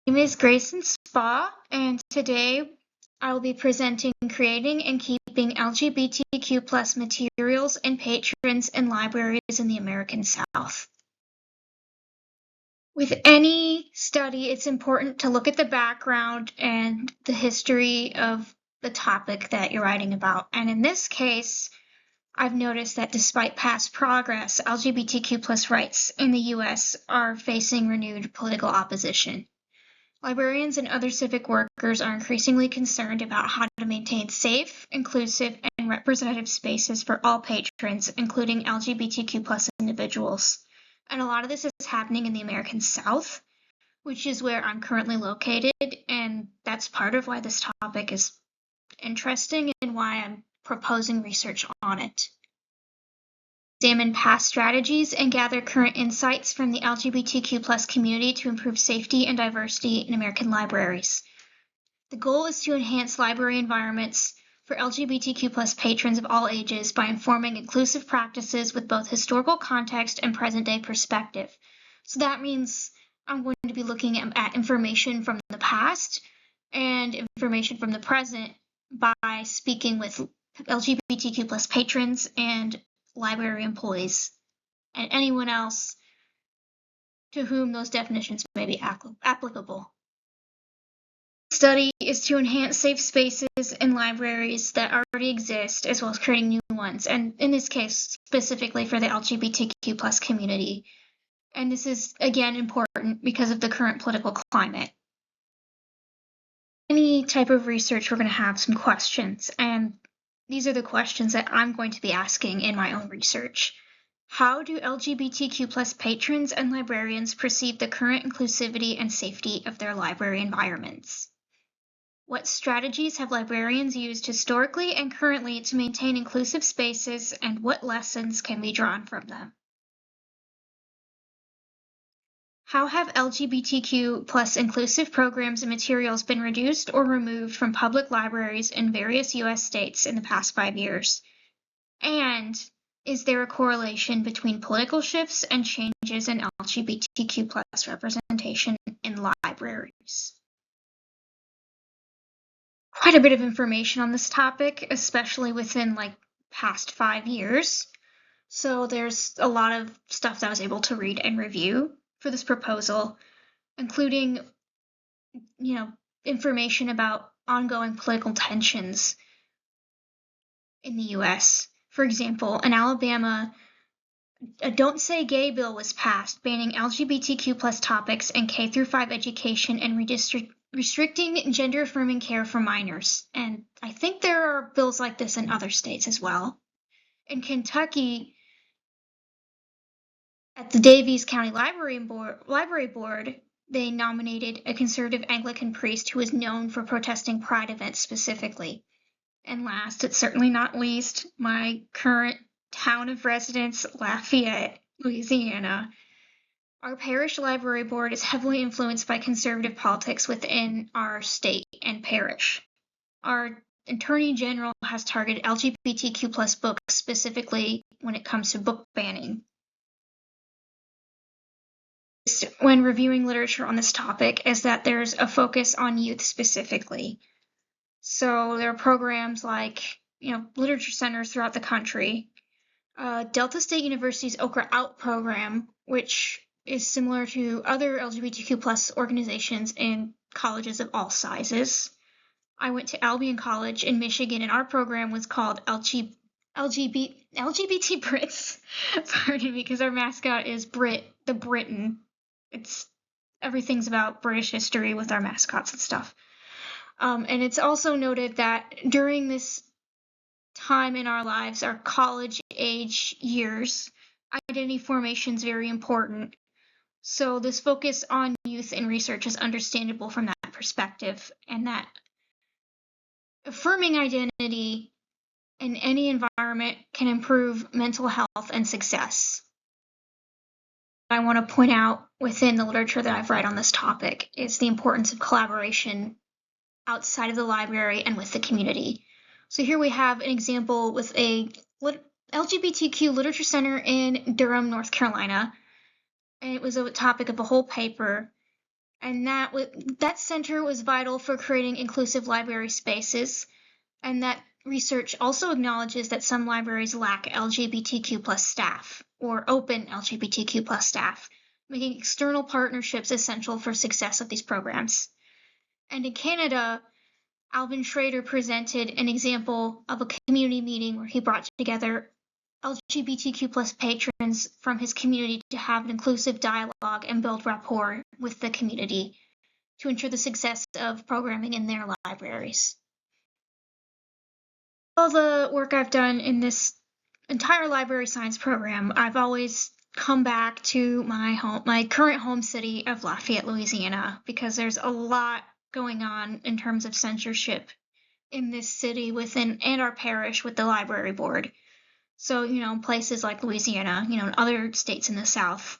name is Grayson Spa, and today I will be presenting creating and keeping LGBTQ plus materials and patrons in libraries in the American South. With any study, it's important to look at the background and the history of the topic that you're writing about. And in this case, I've noticed that despite past progress, LGBTQ plus rights in the US are facing renewed political opposition. Librarians and other civic workers are increasingly concerned about how to maintain safe, inclusive, and representative spaces for all patrons, including LGBTQ plus individuals. And a lot of this is happening in the American South, which is where I'm currently located, and that's part of why this topic is interesting and why I'm proposing research on it. Examine past strategies and gather current insights from the LGBTQ plus community to improve safety and diversity in American libraries. The goal is to enhance library environments for LGBTQ plus patrons of all ages by informing inclusive practices with both historical context and present-day perspective. So that means I'm going to be looking at information from the past and information from the present by speaking with LGBTQ plus patrons and library employees, and anyone else to whom those definitions may be applicable. The study is to enhance safe spaces in libraries that already exist, as well as creating new ones, and in this case, specifically for the LGBTQ plus community. And this is, again, important because of the current political climate. Any type of research, we're going to have some questions, and these are the questions that I'm going to be asking in my own research. How do LGBTQ plus patrons and librarians perceive the current inclusivity and safety of their library environments? What strategies have librarians used historically and currently to maintain inclusive spaces, and what lessons can be drawn from them? How have LGBTQ plus inclusive programs and materials been reduced or removed from public libraries in various U.S. states in the past 5 years? And is there a correlation between political shifts and changes in LGBTQ plus representation in libraries? Quite a bit of information on this topic, especially within past 5 years. So there's a lot of stuff that I was able to read and review for this proposal, including, information about ongoing political tensions in the U.S. For example, in Alabama, a Don't Say Gay bill was passed, banning LGBTQ plus topics in K-5 education and restricting gender-affirming care for minors. And I think there are bills like this in other states as well. In Kentucky, at the Daviess County Library Board, they nominated a conservative Anglican priest who is known for protesting pride events specifically. And last, but certainly not least, my current town of residence, Lafayette, Louisiana. Our parish library board is heavily influenced by conservative politics within our state and parish. Our Attorney General has targeted LGBTQ plus books specifically when it comes to book banning. When reviewing literature on this topic is that there's a focus on youth specifically. So there are programs like, literature centers throughout the country. Delta State University's Okra Out program, which is similar to other LGBTQ plus organizations in colleges of all sizes. I went to Albion College in Michigan, and our program was called LGBT Brits. Pardon me, because our mascot is Brit, the Briton. Everything's about British history with our mascots and stuff. And it's also noted that during this time in our lives, our college age years, identity formation is very important. So this focus on youth and research is understandable from that perspective, and that affirming identity in any environment can improve mental health and success. I want to point out within the literature that I've read on this topic is the importance of collaboration outside of the library and with the community. So here we have an example with a LGBTQ literature center in Durham, North Carolina, and it was a topic of a whole paper, and that center was vital for creating inclusive library spaces, and that research also acknowledges that some libraries lack LGBTQ plus staff or open LGBTQ plus staff, making external partnerships essential for success of these programs. And in Canada, Alvin Schrader presented an example of a community meeting where he brought together LGBTQ plus patrons from his community to have an inclusive dialogue and build rapport with the community to ensure the success of programming in their libraries. All the work I've done in this entire library science program, I've always come back to my current home city of Lafayette, Louisiana, because there's a lot going on in terms of censorship in this city and our parish with the library board. So, places like Louisiana, and other states in the South,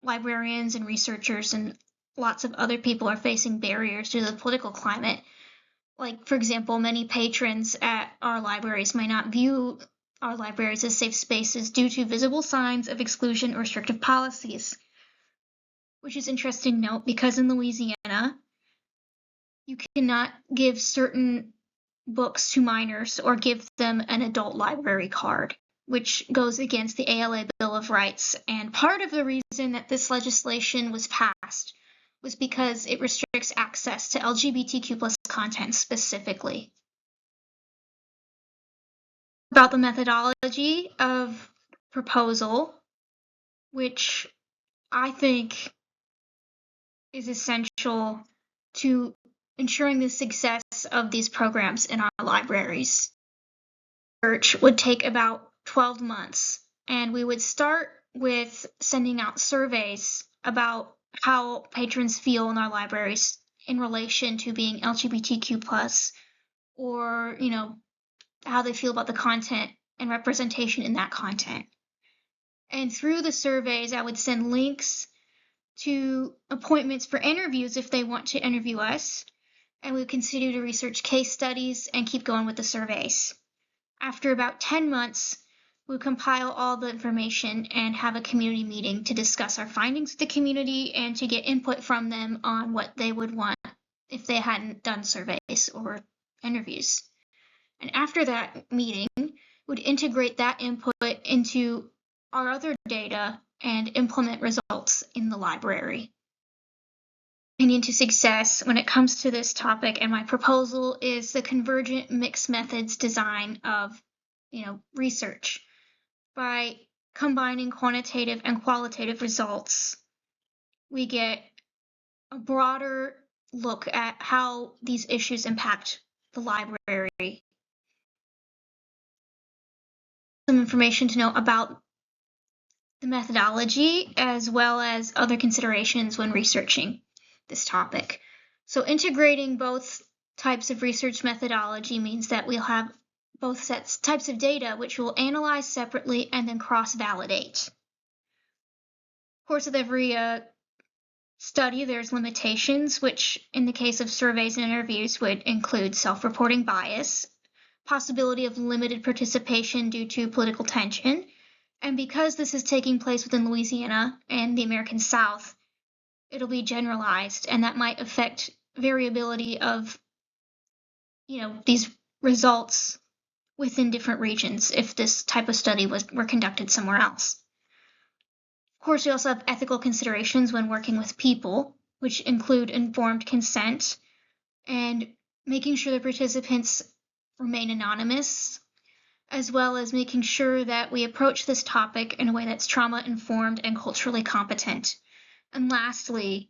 librarians and researchers and lots of other people are facing barriers to the political climate. Like, for example, many patrons at our libraries may not view our libraries as safe spaces due to visible signs of exclusion or restrictive policies, which is interesting to note because in Louisiana, you cannot give certain books to minors or give them an adult library card, which goes against the ALA Bill of Rights. And part of the reason that this legislation was passed was because it restricts access to LGBTQ plus content specifically. About the methodology of proposal, which I think is essential to ensuring the success of these programs in our libraries. Research would take about 12 months, and we would start with sending out surveys about how patrons feel in our libraries in relation to being LGBTQ plus, or how they feel about the content and representation in that content. And through the surveys, I would send links to appointments for interviews if they want to interview us, and we would continue to research case studies and keep going with the surveys. After about 10 months, we would compile all the information and have a community meeting to discuss our findings with the community and to get input from them on what they would want if they hadn't done surveys or interviews. And after that meeting, we'd integrate that input into our other data and implement results in the library. Opinion to success when it comes to this topic, and my proposal is the convergent mixed methods design of research. By combining quantitative and qualitative results, we get a broader look at how these issues impact the library. Some information to know about the methodology as well as other considerations when researching this topic. So integrating both types of research methodology means that we'll have both types of data which we'll analyze separately and then cross-validate. Of course, with every study, there's limitations, which in the case of surveys and interviews would include self-reporting bias, possibility of limited participation due to political tension, and because this is taking place within Louisiana and the American South, it'll be generalized, and that might affect variability of these results within different regions if this type of study were conducted somewhere else. Of course, we also have ethical considerations when working with people, which include informed consent and making sure the participants remain anonymous, as well as making sure that we approach this topic in a way that's trauma-informed and culturally competent. And lastly,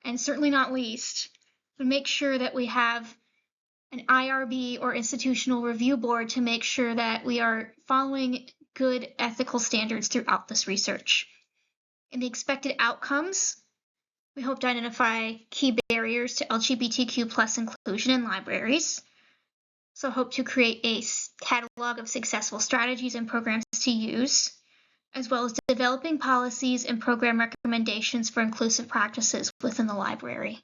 and certainly not least, we make sure that we have an IRB or institutional review board to make sure that we are following good ethical standards throughout this research. In the expected outcomes, we hope to identify key barriers to LGBTQ plus inclusion in libraries. So hope to create a catalog of successful strategies and programs to use, as well as developing policies and program recommendations for inclusive practices within the library.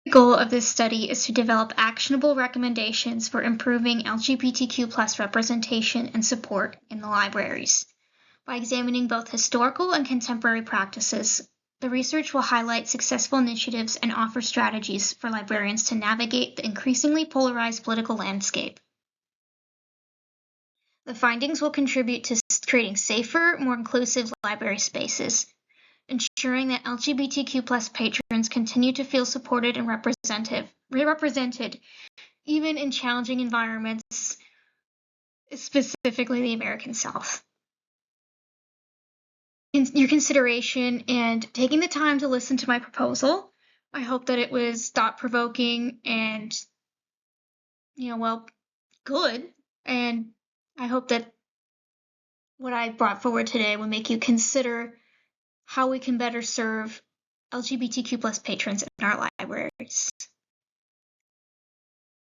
The goal of this study is to develop actionable recommendations for improving LGBTQ plus representation and support in the libraries by examining both historical and contemporary practices The research will highlight successful initiatives and offer strategies for librarians to navigate the increasingly polarized political landscape. The findings will contribute to creating safer, more inclusive library spaces, ensuring that LGBTQ+ patrons continue to feel supported and represented, even in challenging environments, specifically the American South. Your consideration and taking the time to listen to my proposal. I hope that it was thought-provoking and, good. And I hope that what I brought forward today will make you consider how we can better serve LGBTQ+ patrons in our libraries.